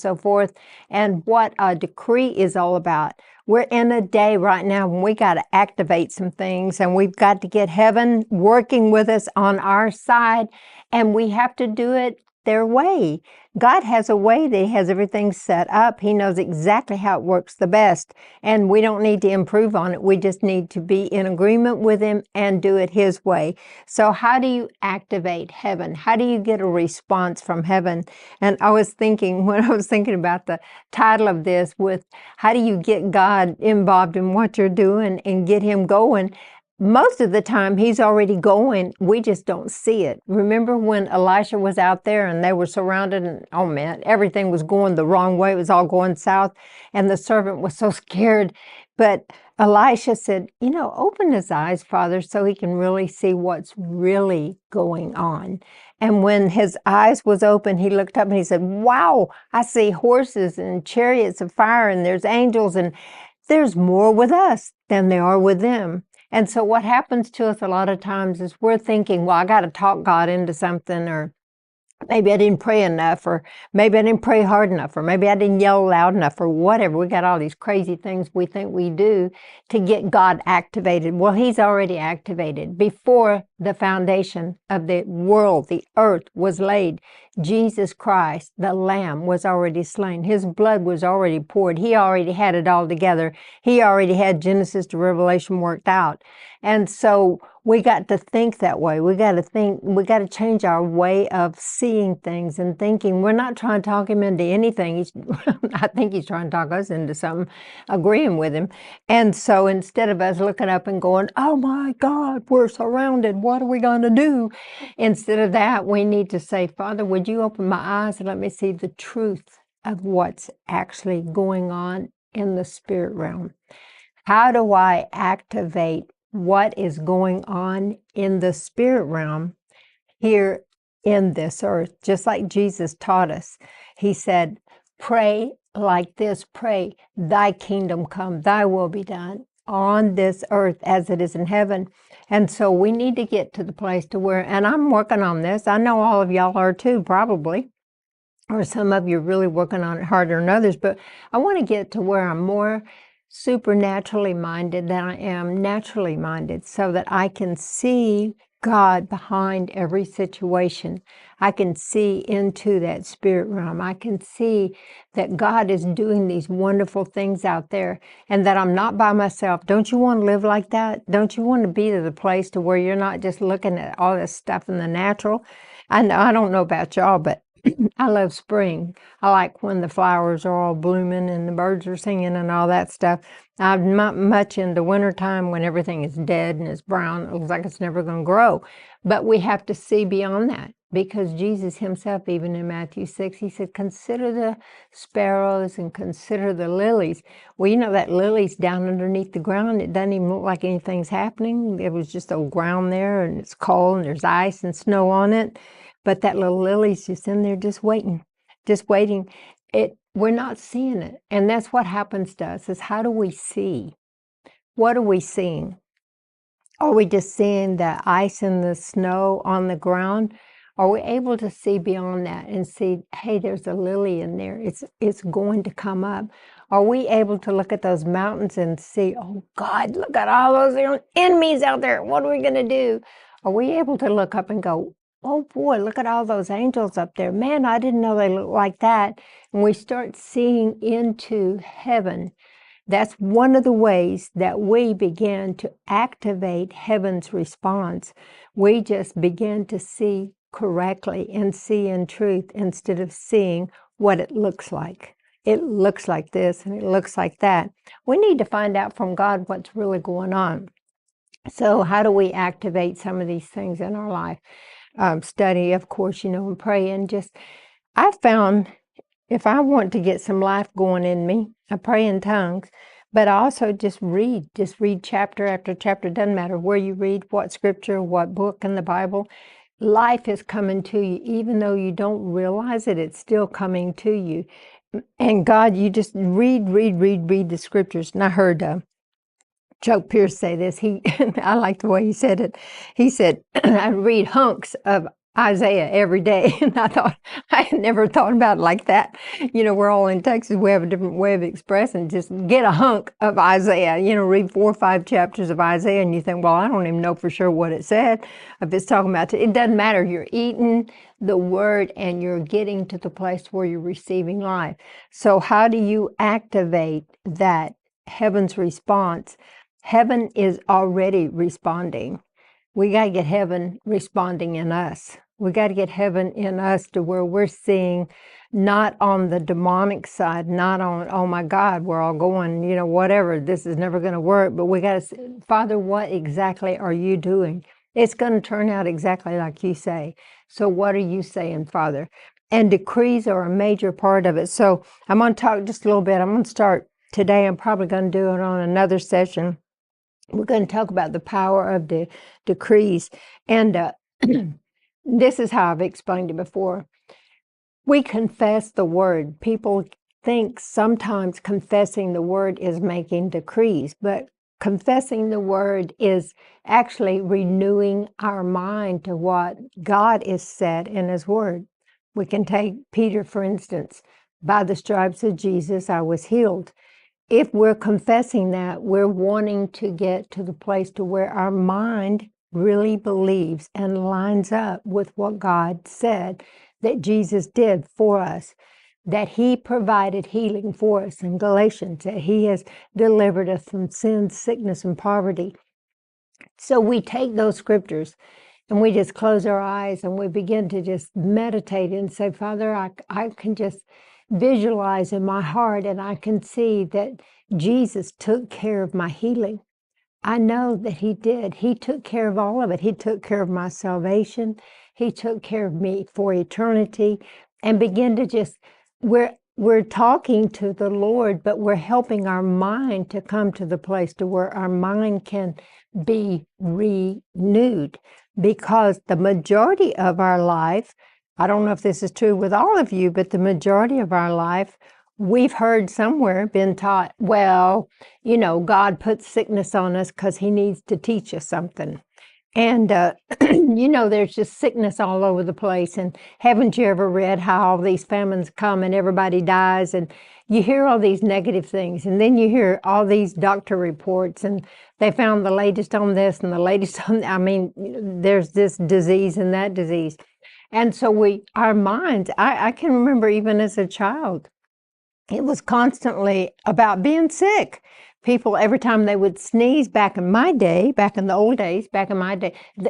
so forth, and what a decree is all about. We're in a day right now when we got to activate some things, and we've got to get heaven working with us on our side, and we have to do it their way. God has a way that He has everything set up. He knows exactly how it works the best, and we don't need to improve on it. We just need to be in agreement with Him and do it His way. So how do you activate heaven? How do you get a response from heaven? And I was thinking, when I was thinking about the title of this, with how do you get God involved in what you're doing and get Him going? Most of the time, He's already going. We just don't see it. Remember when Elisha was out there and they were surrounded and, oh man, everything was going the wrong way. It was all going south. And the servant was so scared. But Elisha said, open his eyes, Father, so he can really see what's really going on. And when his eyes was open, he looked up and he said, wow, I see horses and chariots of fire, and there's angels, and there's more with us than there are with them. And so what happens to us a lot of times is we're thinking, well, I got to talk God into something, or maybe I didn't pray enough, or maybe I didn't pray hard enough, or maybe I didn't yell loud enough, or whatever. We got all these crazy things we think we do to get God activated. Well, He's already activated. Before the foundation of the world, the earth was laid, Jesus Christ, the Lamb, was already slain. His blood was already poured. He already had it all together. He already had Genesis to Revelation worked out. And so we got to think that way. We got to change our way of seeing things and thinking. We're not trying to talk Him into anything. I think He's trying to talk us into something, agreeing with Him. And so instead of us looking up and going, oh my God, we're surrounded, what are we going to do? Instead of that, we need to say, Father, would you open my eyes and let me see the truth of what's actually going on in the spirit realm? How do I activate what is going on in the spirit realm here in this earth? Just like Jesus taught us. He said, pray like this, pray, thy kingdom come, thy will be done on this earth as it is in heaven. And so we need to get to the place to where, and I'm working on this. I know all of y'all are too, probably, or some of you are really working on it harder than others, but I want to get to where I'm more supernaturally minded than I am naturally minded, so that I can see God behind every situation. I can see into that spirit realm. I can see that God is doing these wonderful things out there, and that I'm not by myself. Don't you want to live like that? Don't you want to be to the place to where you're not just looking at all this stuff in the natural? I don't know about y'all, but I love spring. I like when the flowers are all blooming and the birds are singing and all that stuff. I'm not much into wintertime when everything is dead and it's brown. It looks like it's never going to grow. But we have to see beyond that, because Jesus Himself, even in Matthew 6, He said, consider the sparrows and consider the lilies. Well, that lily's down underneath the ground. It doesn't even look like anything's happening. It was just old ground there, and it's cold and there's ice and snow on it. But that little lily's just in there just waiting. We're not seeing it. And that's what happens to us, is how do we see? What are we seeing? Are we just seeing the ice and the snow on the ground? Are we able to see beyond that and see, hey, there's a lily in there. It's going to come up. Are we able to look at those mountains and see, oh God, look at all those enemies out there. What are we going to do? Are we able to look up and go, oh boy, look at all those angels up there. Man, I didn't know they looked like that. And we start seeing into heaven. That's one of the ways that we begin to activate heaven's response. We just begin to see correctly and see in truth, instead of seeing what it looks like. It looks like this and it looks like that. We need to find out from God what's really going on. So how do we activate some of these things in our life? Study, of course, and pray. And I found, if I want to get some life going in me, I pray in tongues, but I also just read chapter after chapter. Doesn't matter where you read, what scripture, what book in the Bible. Life is coming to you. Even though you don't realize it, it's still coming to you. And God, you just read the scriptures. And I heard Joe Pierce say this. I like the way he said it. He said, I read hunks of Isaiah every day. And I had never thought about it like that. We're all in Texas. We have a different way of expressing. Just get a hunk of Isaiah, read 4 or 5 chapters of Isaiah, and you think, well, I don't even know for sure what it said. If it's talking about, it doesn't matter. You're eating the word and you're getting to the place where you're receiving life. So how do you activate that heaven's response? Heaven is already responding. We got to get heaven responding in us. We got to get heaven in us to where we're seeing, not on the demonic side, not on, oh my God, we're all going, whatever, this is never going to work. But we got to say, Father, what exactly are you doing? It's going to turn out exactly like you say. So what are you saying, Father? And decrees are a major part of it. So I'm going to talk just a little bit. I'm going to start today. I'm probably going to do it on another session. We're going to talk about the power of the decrees. And this is how I've explained it before. We confess the word. People think sometimes confessing the word is making decrees, but confessing the word is actually renewing our mind to what God has said in his word. We can take Peter, for instance. By the stripes of Jesus, I was healed. If we're confessing that, we're wanting to get to the place to where our mind really believes and lines up with what God said that Jesus did for us, that he provided healing for us in Galatians, that he has delivered us from sin, sickness, and poverty. So we take those scriptures and we just close our eyes and we begin to just meditate and say, Father, I can just visualize in my heart and I can see that Jesus took care of my healing. I know that he did. He took care of all of it. He took care of my salvation. He took care of me for eternity. And begin to just, we're talking to the Lord, but we're helping our mind to come to the place to where our mind can be renewed. Because the majority of our life, I don't know if this is true with all of you, but the majority of our life, we've heard somewhere, been taught, well, God puts sickness on us because he needs to teach us something. And, there's just sickness all over the place. And haven't you ever read how all these famines come and everybody dies? And you hear all these negative things. And then you hear all these doctor reports and they found the latest on this and the latest on, there's this disease and that disease. And so our minds, I can remember even as a child, it was constantly about being sick. People, every time they would sneeze back in my day, back in the old days,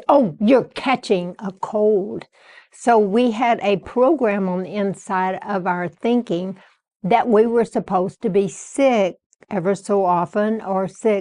oh, you're catching a cold. So we had a program on the inside of our thinking that we were supposed to be sick ever so often or sick